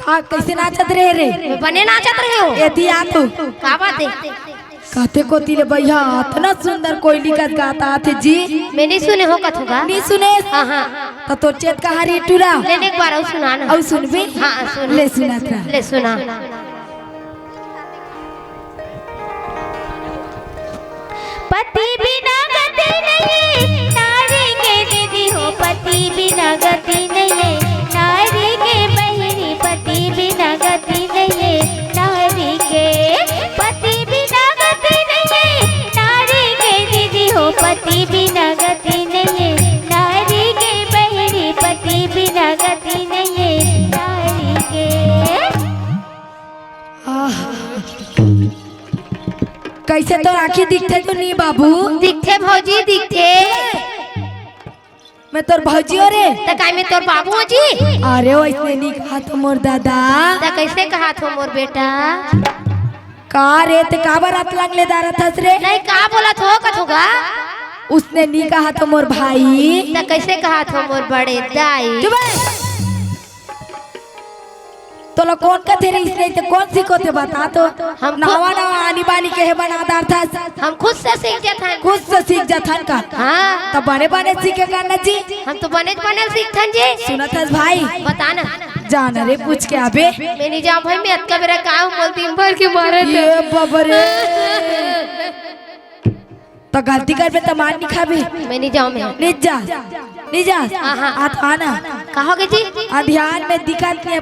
हाँ कैसे नाचत रहे रे? बने नाचत रहे हो? एती आ तू का बात है? कहते को तिले भैया इतना सुंदर कोयली का गाता थे जी। मैं नहीं सुने हो कथुगा? नहीं सुने? हाँ हाँ। तो चेत कहा रे टूरा? लेने एक बार और सुना ना। और सुन भी? हाँ सुन। ले सुना था। ले सुना। पति बिना गति नहीं नारी के दीदी हो, पति बिना गति नहीं नारी के बहिनी, पति बिना गति नहीं नारी के, पति बिना गति नहीं नारी के दीदी हो, पति बिना गति नहीं नारी के बहिनी, पति बिना गति नहीं नारी के। कैसे तो आँखें दिखते तो नहीं बाबू? दिखते भौजी दिखते। मैं तोर भौजी हो रे। तो काय में तोर बाबू हो जी? अरे वैसे नहीं कहा तो मोर दादा। तो कैसे कहा थो मोर बेटा? का रे ते का बारात लगले दारा थस रे? नहीं का बोला थो कथुगा? उसने नहीं कहा तो मोर भाई। तो कैसे कहा थो मोर बड़े दाई? चुप है। तो लो कौन का थे रे इसने तो कौन सी को थे बता तो? हम नवा नवा आनी बानी के है बनादार था। हम खुद से सीख जाते खुद से सीख जाथन का। हाँ तो बने बने सीखे करना जी। हम तो बने बने सीखथन जी। सुना था भाई? बता ना। जाना रे पूछ के आबे। मैं नहीं जाऊँ भाई, मैं अक्का मेरा काम बोलती हूँ भर के मारे थे। ये बबरे। तो गलती कर पे तो मार नहीं खाबे। मैं नहीं जाऊँ। मैं नहीं जा आत आना कहोगे जी? ध्यान में दिखत नहीं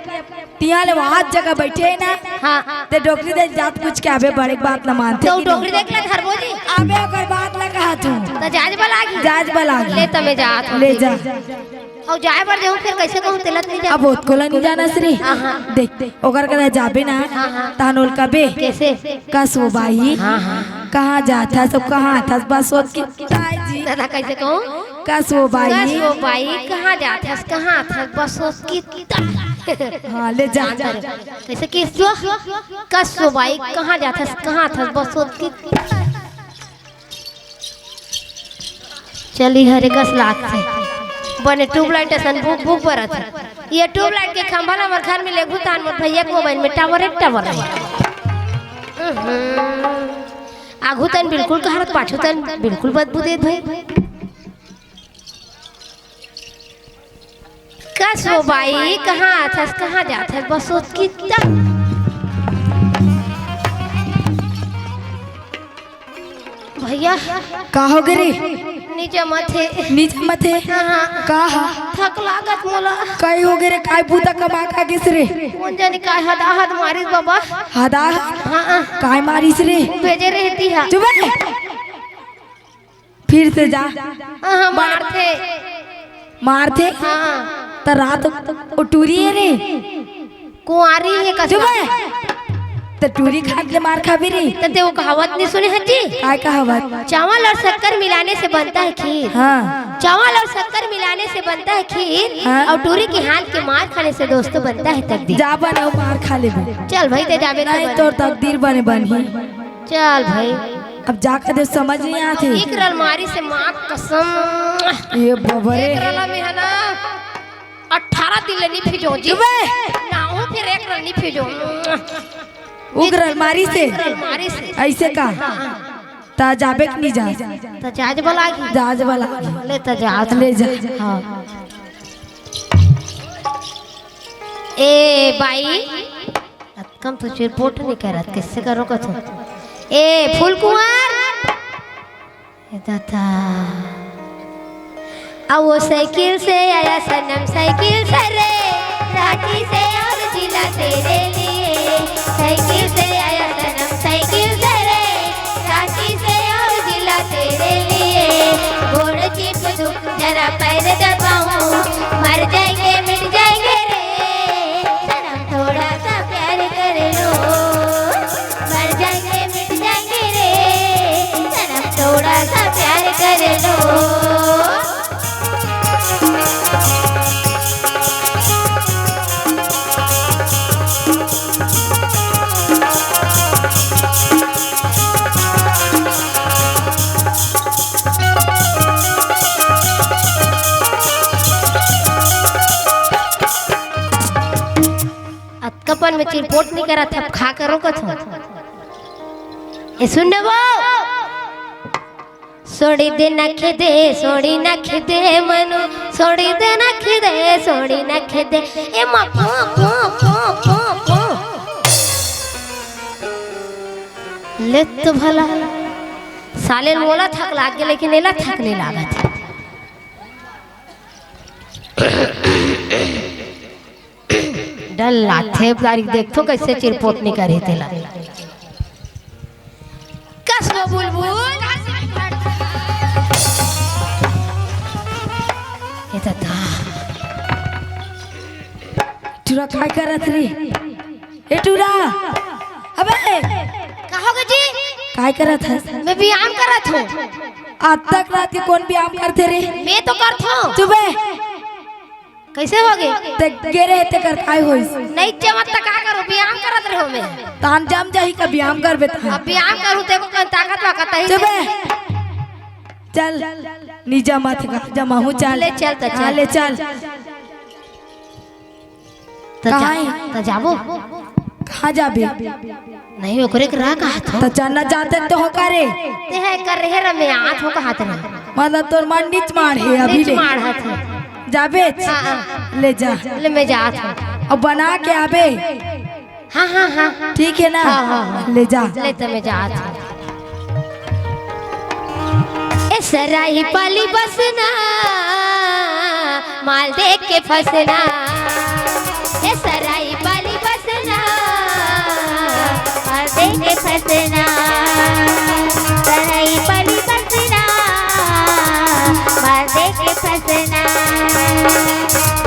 तिया ले वहां जगह बैठे है ना। हाँ ते डॉक्टरी दे जात कुछ के आबे बड़े बात न मानते। तो डोकरी देख ले धरबो जी। आबे ओकर बात न कहा तू। तो जाज बलागी। जाज बला ले तो मैं जात हूँ। ले जा। और जाए पर जाऊँ फिर कैसे कहूँ तिलत नहीं जा। अब ओत कोला नहीं जाना श्री। देख ओकर करे जाबे ना तानोल कबे कैसे कसो भाई। कहाँ जाता सब कहाँ था बस सोच के जी दादा कैसे कहूँ? कसो भाई। कसो भाई कहाँ जाता कहाँ था बस उसकी। हाँ ले जा। कैसे किस जो? कसो भाई कहाँ जाता कहाँ था बस उसकी। चली हरे 10 लाख से बने ट्यूबलाइट सन बुक बुक बरत। ये ट्यूबलाइट के खंभा ना हमारे घर में ले घुतान मत भैया के मोबाइल में टावर एक टावर है। आगू तन बिल्कुल कहा पाछू तन बिल्कुल बदबू देत भाई। कसो भाई कहाँ था कहाँ जाता बस उसकी। भैया कहो गिरी नीचे मथे नीचे मथे कहा थक लागत मोला। कई हो गे रे काय पूता कमा का किस रे? कौन जाने काय हदाहद मारिस बाबा। हदा हाँ काय मारिस रे? भेजे रहती है। चुप है। फिर से जा। हाँ मार थे हाँ तो रात उटूरी है रे। कुंवारी है कसम। चुप है। तो टूरी खा के मार खा भी रे। तो वो कहावत नहीं सुने हैं जी? काय कहावत? चावल और शक्कर मिलाने से बनता है खीर। हाँ चावल और शक्कर मिलाने से बनता है खीर। हाँ? और टूरी के हाथ के मार खाने से दोस्तों बनता है तकदीर। जा बने मार खा ले। चल भाई ते जाबे नहीं तो तकदीर बने बनी। चल भाई अब जाकर दे समझ नहीं आते। एक अलमारी से माँ कसम ये बबरे एक रला में है ना 18 दिन लेनी फिजो जी। ना हूँ फिर एक रनी फिजो उग्र अलमारी से अलमारी से ऐसे का ता जाबे कि नहीं जा? तो जाज बला जाज वाला ले तो जाज ले जा। हाँ ए भाई कम तो रिपोर्ट नहीं कर रहा किससे करो कथो। ए फूल कुंवर दादा अब वो साइकिल से आया सनम साइकिल से रे रांची से और जिला तेरे लिए। साइकिल से आया सनम साइकिल से रे रांची से और जिला तेरे लिए। घोड़ चिप दुख जरा पैर दबाऊं मर जाएंगे मिट जाएंगे रे। सनम थोड़ा सा प्यार कर लो मर जाएंगे मिट जाएंगे रे। सनम थोड़ा सा प्यार कर लो। अतकपन में चिरपोट नहीं करा था खा करो कथो ए सुन वो सोड़ी दे नख दे सोड़ी नख दे मनु सोड़ी दे नख दे सोड़ी नख दे ए मा पो पो पो पो पो ले तो भला साले मोला थक लाग गया लेकिन एला थक नहीं लागत डल लाथे तारीख देखो कैसे चिरपोत नहीं करे तेला कसबो बुलबुल ये तो था टूरा काय करत रे ए टूरा अबे कहोगे जी काय करत है मैं व्यायाम करत हूँ आज तक रात के कौन व्यायाम करते रे मैं तो करत हूँ सुबह कैसे हो गए ते गेरे ते कर काय होइस नहीं चमत तक का करो व्यायाम करत रहो मैं तान जाम जाही का व्यायाम करबे त अब व्यायाम करूँ तेको कौन ताकत वाकत है सुबह चल नीचा माथे का जमा हूँ चल ले चल तो हाँ, चल ले चल कहाँ है? तो जाबो कहाँ जाबे नहीं ओकरे के रहा कहा था तो चलना चाहते तो हो करे ते है कर रहे रमे आँख हो कहा था ना मतलब तोर मन नीच मार है अभी नीच ले मार हाथ है जाबे हाँ, ले जा ले मैं जात हूँ और बना के आबे हाँ हाँ हाँ ठीक है ना हाँ, हाँ। ले जा ले तो मैं जात हूँ ए सराही पाली बसना माल देख के फसना ए सराही पाली बसना माल देख के फसना सराही पाली बसना माल देख के फसना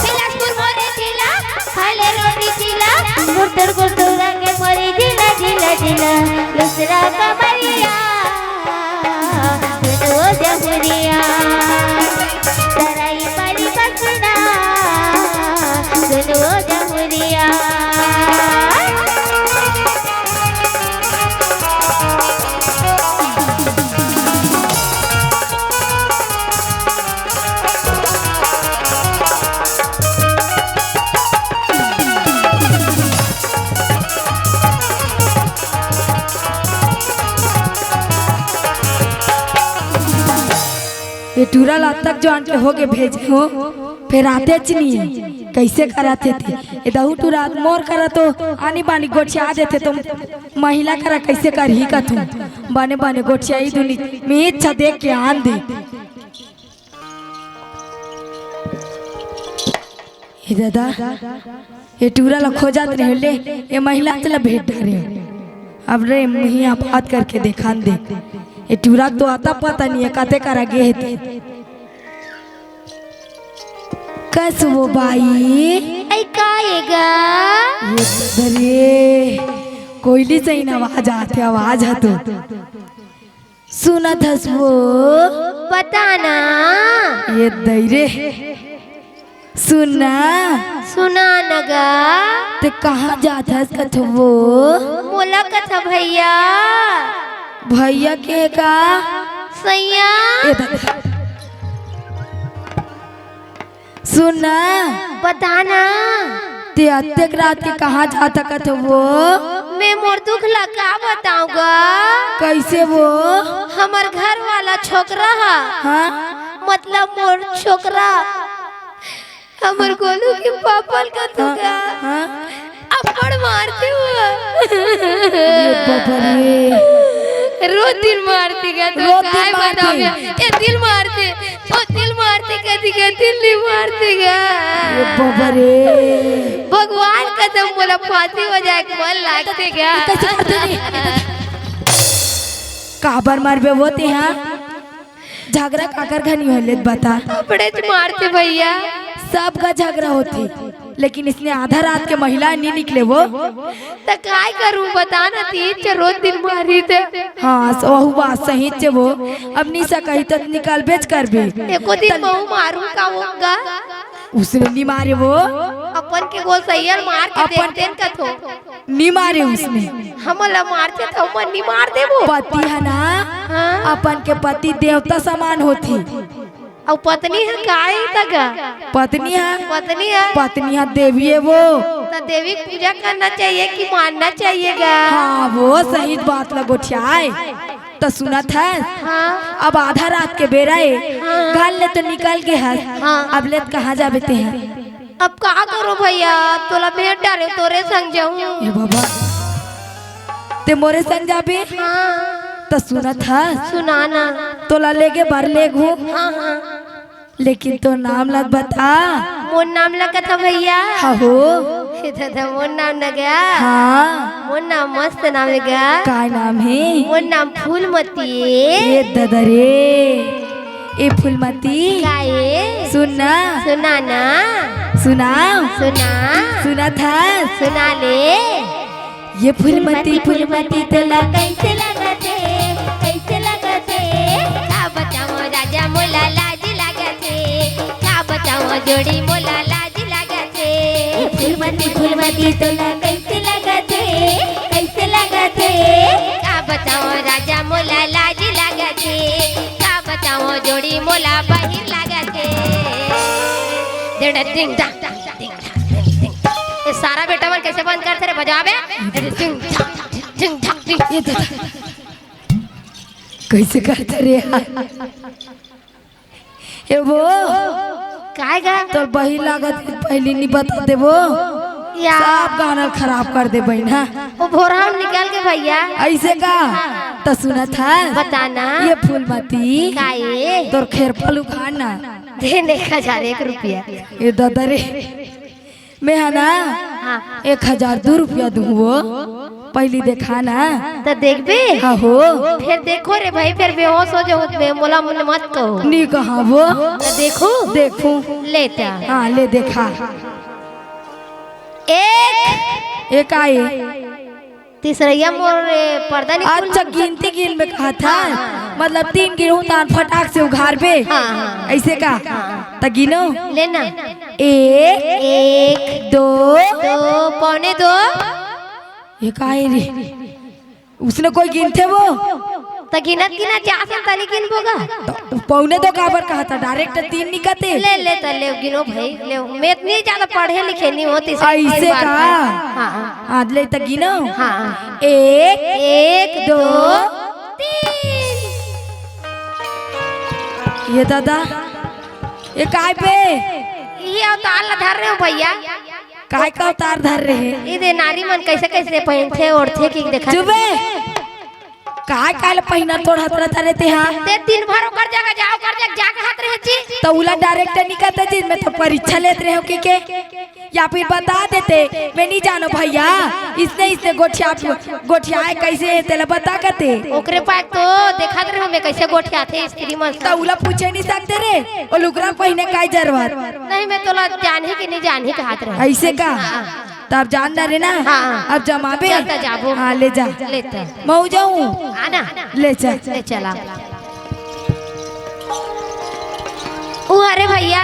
बिलासपुर मोरे जिला खाले रोटी जिला गुटर गुटर रंगे मोरे जिला जिला जिला दूसरा कमरिया ओ जमुरिया सराई पाली बसना सुनो जमुरिया ये टूरा लात तक जो आंटे हो के भेजे हो फिर आते नहीं कैसे कराते थे ये दहू टूरा मोर करा तो आनी बानी गोठिया देते तुम महिला करा कैसे कर ही का तुम बने बने गोठिया ही दुनी मैं इच्छा देख के आन दे ये दादा ये टूरा ला खो जाते रहे ले ये महिला चला भेंट रहे अब रे मियाँ बात करके देखान दे ये टूरा तो आता पता नहीं है काते करा गे थे कस वो बाई ऐ काएगा ये दरे कोयली से ही आवाज आते आवाज है तो सुना था वो बताना ये दरे सुना सुना नगा ते कहाँ जाता कथ वो मोला कथा भैया भैया के का सैया ये दादा सुना बताना ते अत्यक रात के कहाँ जाता कथ वो मैं मोर दुख ला का बताऊंगा कैसे वो हमार घर वाला छोकरा है हाँ मतलब मोर छोकरा हमार गोलू के पापल का तुगा हाँ अपड़ मारते हुआ ये बाबा रे रोज दिल मारती का तो रोज दिल काय मारती। बताओगे ये दिल मारते ओ दिल मारते कदी का दिल नहीं मारते ये का बाबा रे भगवान का तो बोला फांसी हो जाए मन लागते क्या कैसे करते नहीं काबर मारबे वो ते हाँ झगड़ा काकर घनी होले बता अपड़े च मारते भैया सबका झगड़ा होती लेकिन इसने आधा रात के महिला नहीं निकले वो तो काय करूं बताना तीन रोज दिन मारी थे हाँ वहु बात सही चे वो अब नहीं सका तो निकाल बेच कर भी एको दिन बहु मारूं का होगा उसने नहीं मारे वो अपन के गोल सैयर मार के अपन- देखते का थो नहीं मारे उसने हमला मारते तो मन नहीं मार दे वो पति है ना हाँ? अपन के पति देवता समान होती और पत्नी है काय तक पत्नी है पत्नी है पत्नी है देवी है वो तो देवी पूजा करना चाहिए कि मानना चाहिएगा? हाँ वो सही बात ला गोठियाए। तो सुनत है हाँ अब आधा रात के बेरा है, घर ले तो निकल के है, अब ले कहाँ जाबे ते हैं? अब का करो भैया, तोला भेंट डाले तोरे संग जाऊं। ए बाबा ते मोरे संग जाबे? हाँ तो सुनत है सुनाना। तोला लेके भर ले घू, हाँ हाँ लेकिन तो नाम लग बता। मोर नाम लगा था भैया। हाँ हो दादा मोर नाम लगा। हाँ मोर नाम मस्त नाम लगा। का नाम है? मोर नाम फूलमती। ये दादा रे ए फूलमती काए सुनना सुनाना सुनाओ सुना सुना था सुना ले। ये फूलमती फूलमती तला कैसे लगा थे, कैसे लगा थे? का बताओ राजा मोला लाज लगा थे, का बताओ जोड़ी मोला लाज लगा थे। फूलमती फूलमती तोला कैसे लगा थे, कैसे लगा थे? का बताओ राजा मोला लाज लगा थे, का बताओ जोड़ी मोला बहिर लगा थे। डिंग डिंग डंग डिंग डिंग। ये सारा बेटा मन कैसे बंद करते रे बजावे? डिंग डिंग डिंग। ये दादा कैसे करते रे ये वो काय गा तो बही लागत पहले नहीं बता दे वो या सब गाना खराब कर दे बहना। वो भोरा हम निकाल के भैया ऐसे का तो सुना था बताना। ये फूलमती काए तोर खेर पलू खाना देने 1001 रुपया। ये दादा रे मैं है ना हाँ 1002 रुपया दूँ वो पहली देखा ना तो देखबे। हाँ हो फिर देखो रे भाई, फिर बेहोश हो जाओ बे, मोला मुन मत कहो। नी कहा वो तो देखो देखूं लेता हाँ ले देखा एक आए तीसरा मोर पर्दा नहीं अच्छा गिनती गिन में कहा था मतलब 3 गिनूं तान फटाक से उघार बे हाँ। ऐसे का तो गिनो लेना। 1 2 2 पौने 2 एक आए रे उसने कोई गिनते वो तो गिनत गिनत जा तनी गिन बोगा। तो पौने 2 काबर कहा था डायरेक्ट 3 निकते ले ले तो ले गिनो भाई ले। मैं इतनी ज्यादा पढ़े लिखे नहीं होती ऐसे का हाँ आज ले तक गिनो हाँ 1 1 2 3। ये दादा ये काय पे ये अवतार धर रहे हो भैया? काय का अवतार धर रहे हैं? ये दे नारी मन कैसे कैसे पहनते ओढ़ते की देखा चुबे काय काल पहिना तोड़ हाथ रहता रहते हाँ ते दिन भर कर जगह जाओ कर जगह जाके हाथ रहे जी। तो उला डायरेक्ट निकलता जी मैं तो परीक्षा लेते रहे हो के या फिर बता देते मैं नहीं जानो भैया इसने गोठिया कैसे है तेला बता करते ओकरे पास तो देखा रहे हो मैं कैसे गोठिया थे स्त्री मन। तो उला पूछे नहीं सकते रे और लुगरा पहिने काय जरूरत नहीं मैं तोला जाने की नहीं जाने का हाथ रहे ऐसे का तब जान रहे ना हाँ। अब जमाबे चलता जाबो। हाँ ले जा लेते मैं जाऊँ आना ले चल ले चला। ओ अरे भैया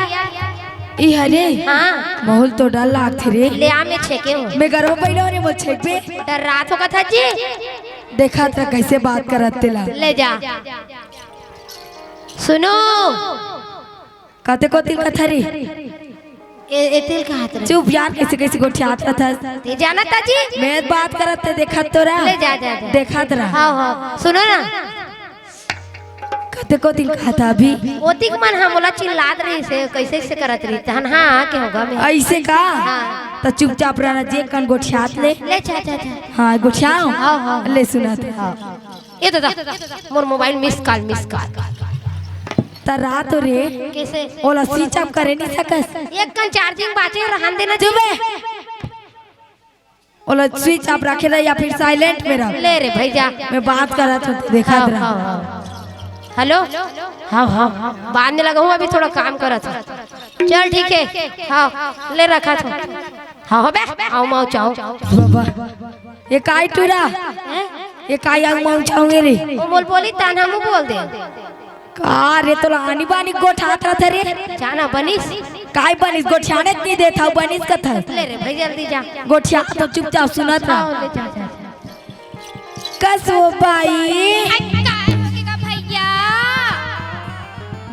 ई हरे हाँ माहौल तो डर लाग थे रे ले आ मैं छेके हूँ मैं घर में बैठा रे वो छेक पे डर रात होगा था जी। देखा था कैसे बात करत तेला ले जा सुनो कहते को तिल कथा रे ए तिल का हाथ रहे चुप यार कैसे कैसे गोठिया आता था ते जाना था जी। मैं बात करत थे देखा तो रहा ले जा जा जा। देखा तो रहा हाँ हाँ सुनो ना कहते को तिल कहा था अभी ओतिक मन हम बोला चिल्लात रही से कैसे से करत रही तहन हाँ के होगा मैं ऐसे का हाँ। तो चुपचाप रहना जे कन गोठिया ले ले जा जा जा। हाँ गोठियाओ हाँ, हाँ। ले सुना था ये दादा मोर मोबाइल मिस कॉल ता रात रे कैसे ओला स्विच ऑफ करे नहीं सकस एक कन चार्जिंग बाचे रहन देना जी। ओला स्विच ऑफ रखे रहा या फिर साइलेंट में रह ले रे भैया मैं बात कर रहा था देखा हाँ, रहा हाँ, हाँ। हेलो हाँ हाँ बाद में लगा हूँ अभी थोड़ा काम करा था। चल ठीक है हाँ ले रखा था हाँ बे आओ माओ चाओ बाबा ये काय टूरा ये काय आग माऊ चाऊंगे रे वो बोल बोली तान हम बोल दे का रे तो आनी बानी गोठात रहा था रे जाना बनिस काय बनिस गोठियाने नहीं देता बनिस का था ले रे भाई जल्दी जा। गोठिया तो चुपचाप सुना था हाँ, ले जा जा कसो बाई भैया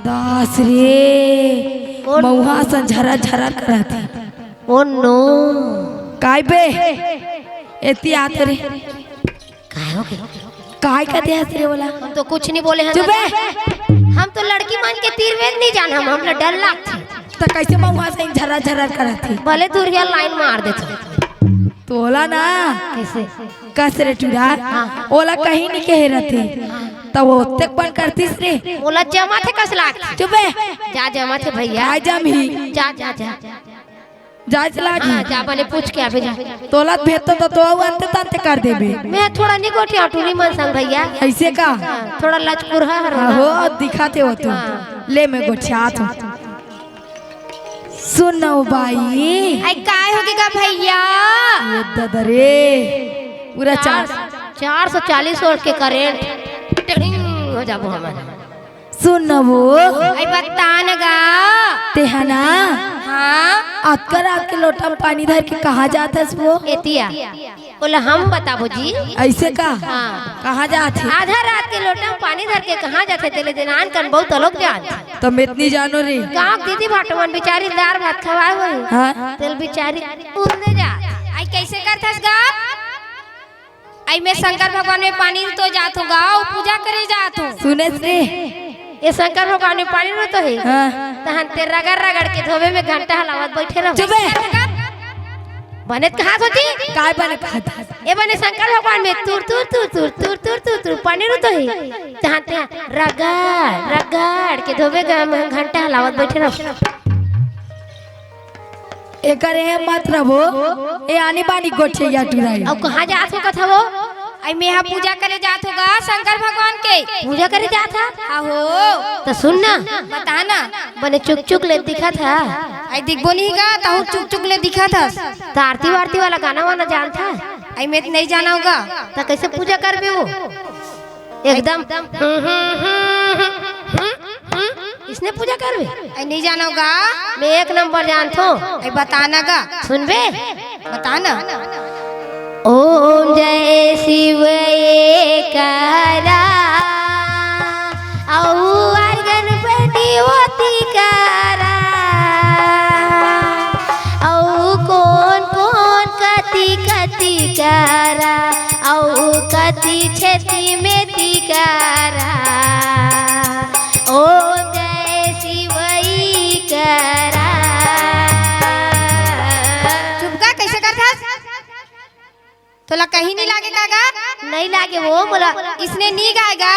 दास रे मऊहा सन झरा झरा करा था ओ नो काय बे एती आते रे काय हो गया? काय कहते हैं रे बोला हम तो कुछ नहीं बोले हैं चुप दादा। है हम तो लड़की मान के तीर वेद नहीं जान हम लोग डर लगते तो कैसे महुआ से झरा झरा करती भले दूरिया लाइन मार देते तो ओला ना कैसे कस रे टूरा ओला कहीं नहीं कह रहते तो वो तक बन करतीस रे बोला जमा थे कस लाग चुप है जा जमा थे भैया आय जम ही जा जा जा जाय चला हाँ, जा बने पूछ के आवे जा तोला भेज तो अंत तंत कर देबे मैं थोड़ा निकोटी अटूरी मन संग भैया ऐसे का थोड़ा लचकुर है हो दिखाते हो तुम ले मैं गोछात हूँ सुनो बाई आई काय होगेगा भैया ये ददरे पूरा 440 वोल्ट के करंट टिंग हो जाबो हमारा सुनो वो आई बतान गा तेहना हाँ आकर आके लोटा में पानी धर के कहाँ जाता है वो एतिया बोला हम बताबो जी ऐसे का हाँ कहाँ जाते आधा रात के लोटा में पानी धर के कहाँ जाते तेले दिनान कन बहुत लोग जान तो मैं इतनी जानो रे गाँव दीदी भाटवन बेचारी दार भात खवाए हुए हाँ तेल बेचारी उड़ने जा आई कैसे करथस गा आई मैं शंकर भगवान में पानी तो जात हूँ गाँव पूजा करे जात हूँ सुने रे ये शंकर भगवान में पानी तो है हाँ तहन ते रगड़ रगड़ के धोबे में घंटा हलावत बैठे रहो चुप है बने कहाँ सोची काय बने खाता ये बने शंकर भगवान में तुर तुर तुर तुर तुर तुर तुर तुर पानी तो है तहन ते रगड़ रगड़ के धोबे में घंटा हलावत बैठे रहो एकर है मत रहो ए आनी बानी गोठे या टुराई अब कहाँ जात हो कथा वो आई मैं यहाँ पूजा करे जात होगा शंकर भगवान के पूजा करे जात था आहो तो सुन ना बता ना बने चुक चुक ले दिखा था आई दिखबो नहीं का ताऊ चुक चुक ले दिखा था तो आरती वारती वाला गाना वाना जान था आई मैं नहीं जाना होगा तो कैसे पूजा कर बे वो एकदम इसने पूजा कर बे आई नहीं जाना होगा मैं एक नंबर जान थो आई बताना का सुन बे बताना ओम जय शिव एकरा और गणपति होती करा औ कौन कौन कति कति करा औ कति छति में करा ओम जय शिव एकरा चुपका कैसे करता तोला कहीं नहीं लागेगा गा नहीं लागे वो बोला इसने नहीं गाएगा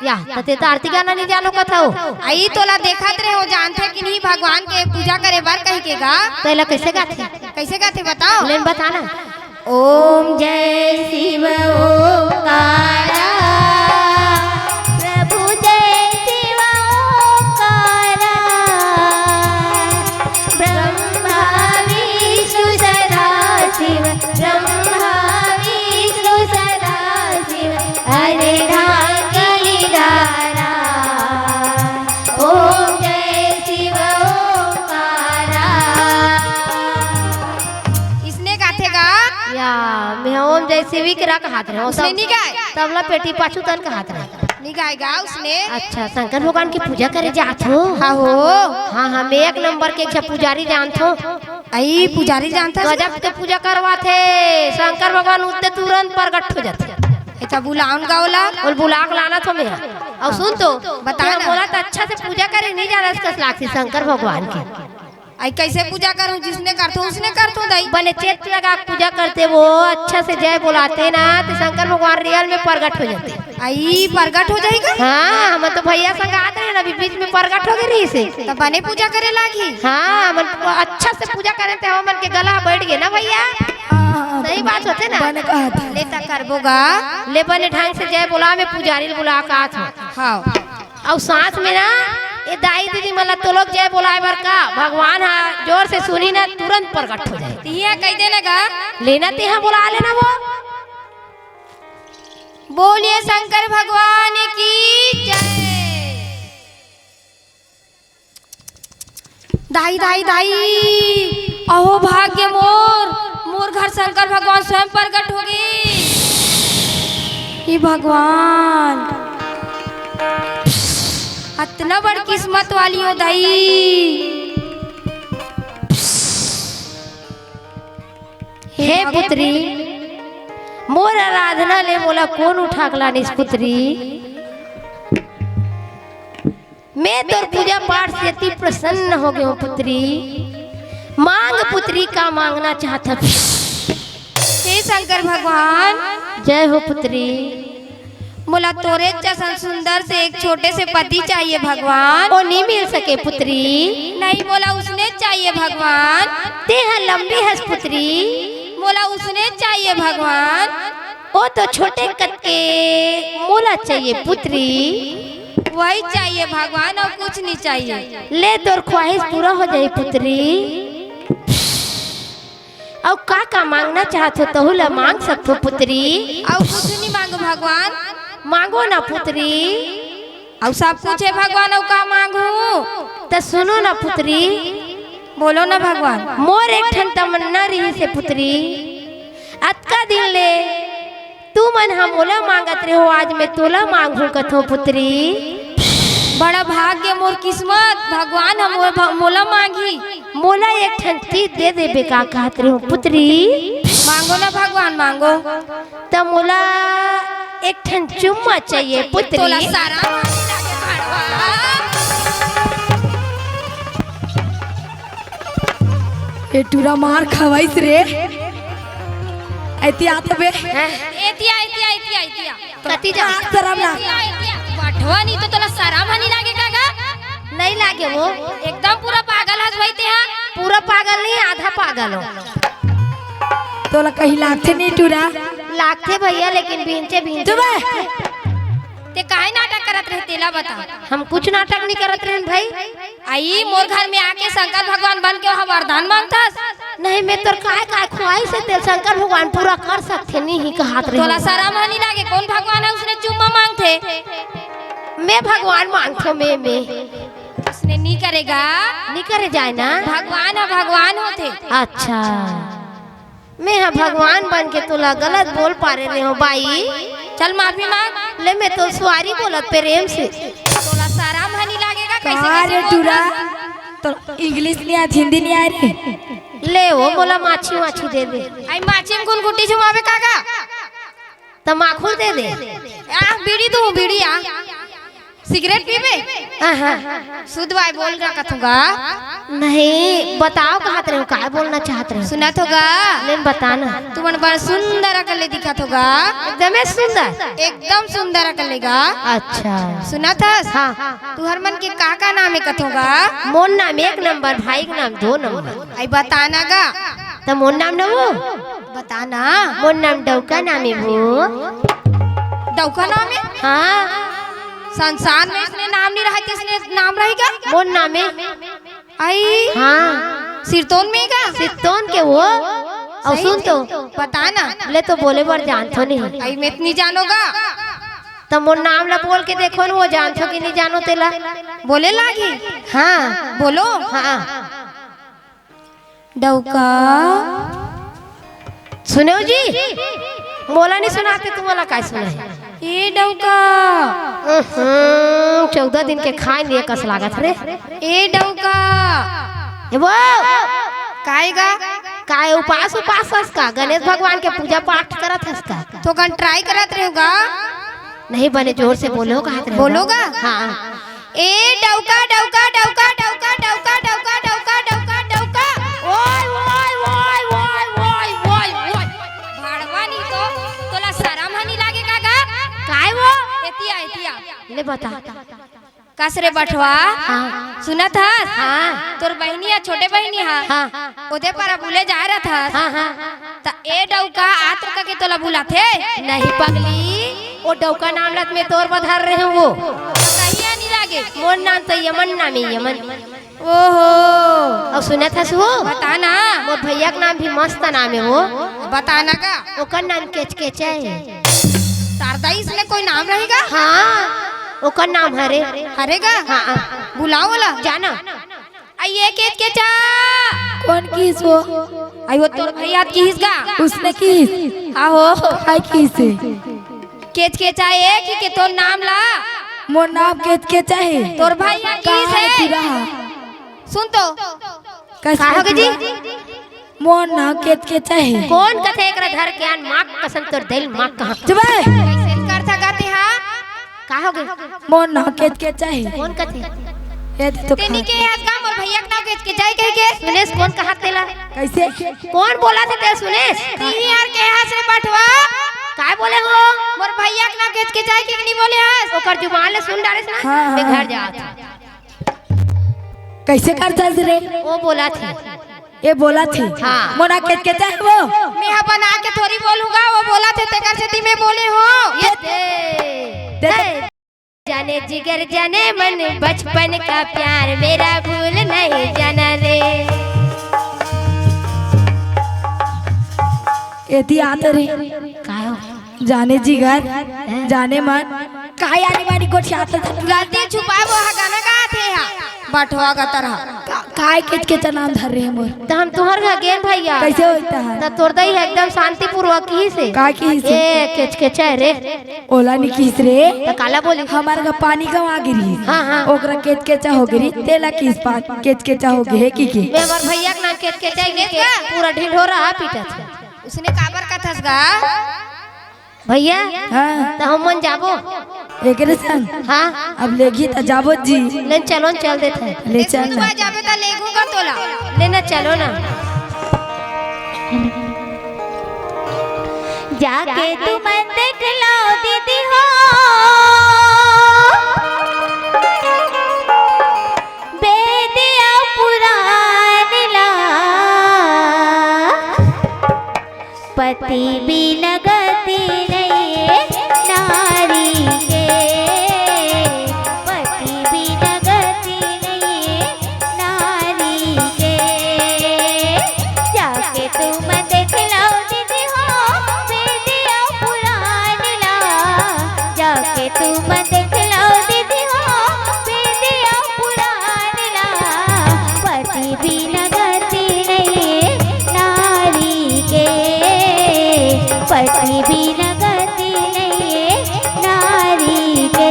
या तते तो आरती गाना नहीं जानो कथा हो आई तोला देखत रहे हो जानते कि नहीं भगवान के पूजा करे बार कहीं के गा तोला कैसे गाथे बताओ लेन बताना ओम जय शिव ओंकारा प्रभु जय शिव ओंकारा ब्रह्मा विष्णु सदा शिव ब्रह्मा विष्णु सदा शिव हरे रांगली धारा ओम जय शिव ओंकारा इसने गाथेगा या मैं ओम जय शिव के रख हाथ रहे उसने नहीं गाए तबला पेटी पाछू तन का हाथ रहे नहीं गाएगा उसने अच्छा शंकर भगवान की पूजा करे जात हो हाँ हो हाँ हाँ मैं एक नंबर के अच्छा पुजारी जानत हो आई पुजारी जानता गजब के पूजा करवाते शंकर भगवान उतने तुरंत प्रकट हो जाते अच्छा बुलाउन गावला और बुलाक लाना तो मैं और सुन तो बता बोला तो अच्छा से पूजा करे नहीं जाना इसका लाग शंकर भगवान की आई कैसे पूजा करूं जिसने करतो उसने करतो दाई बने चेत लगा पूजा करते वो अच्छा से जय बुलाते ना तो शंकर भगवान रियल में प्रकट हो जाते आई प्रकट हो जाएगा हाँ हम तो भैया संग आते हैं अभी बीच में प्रकट हो गई से तो बने पूजा करे लागी हाँ हम अच्छा से पूजा करे थे हम मन के गला बैठ गए ना भैया सही बात होते ना बने कहा था लेता करबोगा ले बने ढंग से जय बुला में पुजारी बुला का हाँ और सांस में ना ये दाई दीदी मला तो लोग जय बोलाए बर का भगवान हा जोर से सुनी ना तुरंत प्रकट हो जाए तिया कह देने का लेना तिहा बुला लेना वो बोलिए शंकर भगवान की जय दाई दाई दाई अहो भाग्य मोर मोर घर शंकर भगवान स्वयं प्रकट हो गए हे भगवान इतना बड़ किस्मत वाली हो दाई हे पुत्री मोर आराधना ले मोला कौन उठाकला निस पुत्री। मैं तोर पूजा पाठ से अति प्रसन्न हो गई हूँ पुत्री। मांग पुत्री का मांगना चाहता। हे शंकर भगवान, जय हो पुत्री। मोला तोरे जैसा सुंदर से एक छोटे से पति चाहिए भगवान। वो नहीं मिल सके पुत्री। नहीं, मोला उसने चाहिए भगवान। देह लंबी हस पुत्री। मोला उसने चाहिए भगवान। वो तो छोटे कद के मोला चाहिए पुत्री। वही चाहिए भगवान, और कुछ नहीं चाहिए। ले तोर ख्वाहिश पूरा हो जाए पुत्री। और का मांगना चाहते हो तो ला मांग सकते पुत्री। और कुछ नहीं मांगो भगवान। मांगो ना पुत्री। और सब कुछ है भगवान, और का मांगू? तो सुनो ना पुत्री। बोलो ना भगवान। मोर एक ठन तमन्ना रही से पुत्री। अतका दिन ले तू मन हम मोला मांगत रहे हो, आज मैं तोला मांगू कथो पुत्री। बड़ा भाग्य मोर किस्मत भगवान, हम मोला मांगी। मोला एक ठन चीज दे दे बेका कहत रहे हो पुत्री। मांगो ना भगवान, मांगो। तो मोला एक ठन चुम्मा चाहिए पुत्री। तोला सारा ए टूरा मार खवाइस रे। ऐती आते बे एतिया एतिया एतिया एतिया कति जा शरम ना। बाठवा नहीं तो तोला सारा भानी लागे कागा? नहीं लागे वो एकदम पूरा पागल हस भई ते हा। पूरा पागल नहीं, आधा पागल हो। तोला कहीं लागते नहीं टूरा। लागते भैया, लेकिन भींचे भींचे ते काहे नाटक करत रहे तेला बता। हम कुछ नाटक नहीं करत रहे भाई। आई मोर घर में आके शंकर भगवान बन के वहाँ वरदान मांगतास। नहीं, मैं तोर काय ख्वाहिश से तेल शंकर भगवान पूरा कर सकते नहीं ही कहत रहे। तोला सारा भानी लागे कौन भगवान है उसने चुम्मा मांगथे? मैं भगवान मांगतो मैं उसने नहीं करेगा। नहीं करे जाए ना। भगवान है, भगवान होते। अच्छा, मैं हाँ भगवान बन के तोला गलत बोल पा रहे हो बाई। चल माफी मांग ले, मैं तो सवारी बोलत प्रेम से। तोला सारा भानी लागेगा कैसे कहाँ रे कैसे टूरा? बोल? तो इंग्लिश नहीं आती, हिंदी नहीं आ रही। ले वो मोला माछी वाछी दे दे। आई माची में कौन गुट्टी जुमावे कागा? तमाखू दे दे। आ बीड़ी दूं, बीड़ी आ। सिगरेट पीबे? शुद्ध वाई बोल रहा कथूंगा। नहीं, बताओ कहत रहे हो, काय बोलना चाहत रहे हो? सुनत होगा? ले बताना। तू मन बड़ा सुंदर अकले दिखत होगा। एकदम सुंदर, एकदम सुंदर अकलेगा। अच्छा सुनत हस? हाँ। तू हर मन के का नाम है कथोगा? मोर नाम 1 नंबर, भाई का नाम 2 नंबर। आई बताना गा। तो मोर नाम न वो बताना। मोर नाम डौका नाम है वो। डौका नाम है? हाँ। संसार में इसने नाम नहीं रहा, इसने नाम रहेगा? मोर नाम है। आई हाँ। सिरतोन में का? सिरतोन के वो। और सुन तो बताना। ले तो बोले बार जानतो नहीं। आई मैं इतनी जानोगा। तो मोर नाम ला बोल के देखो न, वो जानतो कि नहीं जानो तेला। बोले लागी? हाँ बोलो। हाँ। डौका सुनो जी, मोला नहीं सुनाते, तुम्हारा काय सुना है? ए डौका 14 दिन के खाए लिए कस लागत रे। ए डौका वो काएगा? काय उपास का गणेश भगवान के पूजा पाठ करत हस का? तो कन ट्राई करत रहेगा? नहीं बने, जोर से बोलो कहत रहे। बोलोगा? हाँ। ए डौका डौका डौका डौका डौका डौका डौका डौका डौका। ओय ओय ओय ओय ओय ओय ओय। भाड़वा नहीं तो तोला शरम हनी लागे कागा? काय वो? एतिया एतिया ले बता। कसरे बठवा? हाँ। सुनत हस? हाँ। तोर बहनिया छोटे बहनी हा। हाँ। ओदे पर बुले जा रहा था। हाँ हाँ। त ए डौका आत्र के तोला बुलाथे? नहीं पगली, वो डौका नाम लत में तोर बधार रहे वो। कहिया नहीं लागे? मोर नाम तो यमन नाम है, यमन। ओहो, और सुनत हस वो? बताना। मोर भैया का नाम भी मस्त नाम है वो। बताना का। ओकर नाम केच है। शारदा इसमें कोई नाम रहेगा? हाँ, ओकर नाम हरे। हरेगा? हाँ। बुलाओ वाला जाना। आइए केच के चा। कौन किस वो? आई वो तोर भैया की हिसगा? उसने किस? आहो काय किस? केच के चा एक ही के तोर नाम ला। मोर नाम के चाहे। तोर भैया की कहाँ है है? टूरा? सुन तो कैसे का होगे जी? मोर ना केत के चाहे कौन कथे एकरा धर के आन माँ कसम तोर दिल माँ कहाँ चुप कैसे कर सकते हाँ का हो गए मोर ना केत के चाहे कौन कथे ये तो तेनी के हाथ काम और भैया के नाव के जाए कह के सुनेश कौन कहा तेला कैसे कौन बोला थे ते सुनेश ती यार के हाथ से बटवा काय बोले हो मोर भैया के नाव के जाए के नहीं बोले हां ओकर जुबान ले सुन डाले ना हाँ, मैं हाँ। घर जा कैसे करता रे वो बोला थी ये बोला थी हाँ। मोना केत के चाहे वो मैं हा बना के थोड़ी बोलूंगा वो बोला थे तेकर से ती में बोले हो ये दे जाने जिगर जाने मन बचपन का प्यार मेरा भूल नहीं जाना रे एती आते रे कायो जाने जिगर जाने मन काय आने वाली गोठी आता गलती छुपाबो हा गाना का थे हा बटवा का तरह काय केत के नाम धर रहे हैं मोर तो हम तुहर घर गेन भैया कैसे होता है तो तोर दई है एकदम शांति पूर्वक ही से का की से ए केच के रे ओला नी किस रे तो काला बोली हमार का पानी का आ गिरी हाँ, हाँ। ओकरा केत के चा हो गिरी तेला किस पान केत के चा हो गे की मैं हमार भैया के नाम केच के के पूरा ढील हो रहा पीटा था उसने काबर का थसगा भैया हाँ तो हम मन जाबो एकरे संग हाँ अब लेगी त जाबो जी ले चलो चल देते हैं ले चल सुनवा जाबे त लेगूंगा तोला लेना चलो ना जाके तुम देख लो दीदी हो बेदिया पुरान ला पति बिना गति नहीं नारी के पति बिना गति नहीं नारी के जाके तुम देख लो दीदी हो बेदिया पुरान ला जाके तुम देख लो दीदी हो बेदिया पुरान ला पति बिना गति नहीं नारी के पति बिना गति नहीं नारी के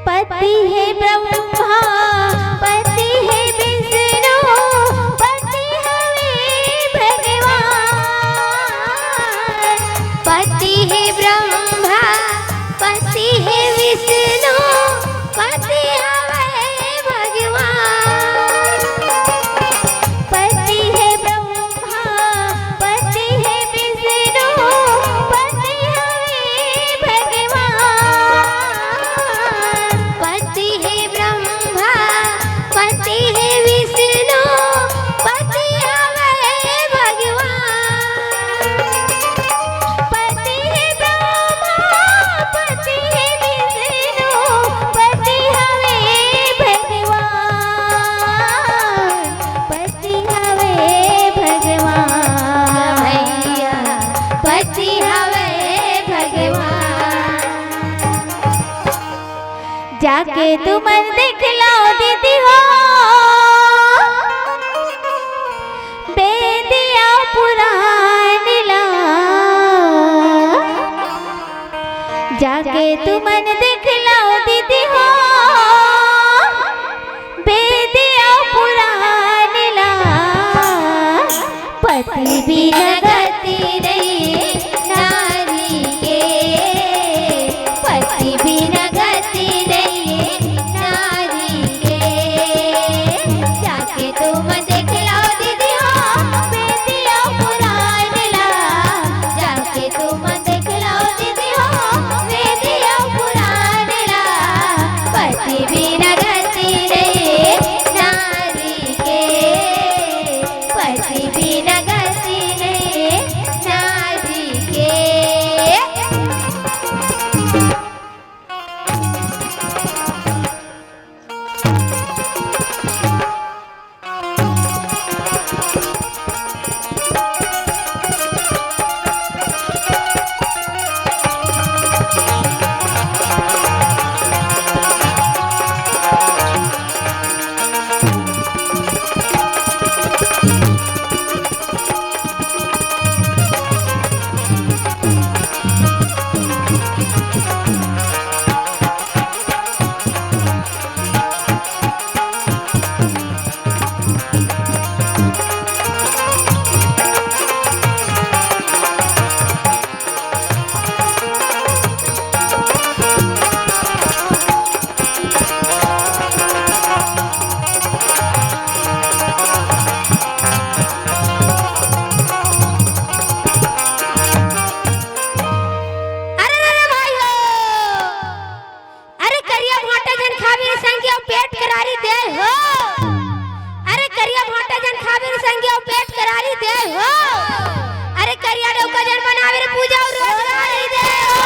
पति है ब्रह्मा पति है विष्णु पति हमें भगवान पति है ब्रह्मा पति है विष्णु पति हमें भगवान पति है ब्रह्मा पति है विष्णु पति हमें भगवान पति है ब्रह्मा पति है विष्णु पति हमें भगवान पति है ब्रह्मा पति है विष्णु पति हमें भगवान पति हमें भगवान भैया पति हमें भगवान जाके तुम देख लो दीदी हो बेदिया पुरान ला जाके तुम देख लो दीदी हो बेदिया पुरान ला पति बिना गति नहीं नारी के पति बिना गति नहीं नारी के जाके तुम देख लो दीदी हो बेदिया पुरान ला जाके तुम देख लो दीदी हो बेदिया पुरान ला पति बिना गति नहीं संगे और पेट करारी दे हो। अरे करिया डौका जन बनावे रे पूजा और रोजगार ही दे हो।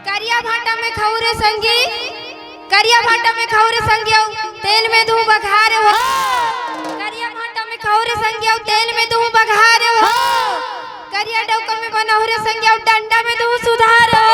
करिया भाटा में खौरे संगे तेल में दूं बघारे हो। करिया भाटा में खौरे संगे तेल में दूं बघारे हो। करिया डौका में बनहुरे संगे डंडा में दूं सुधार हो।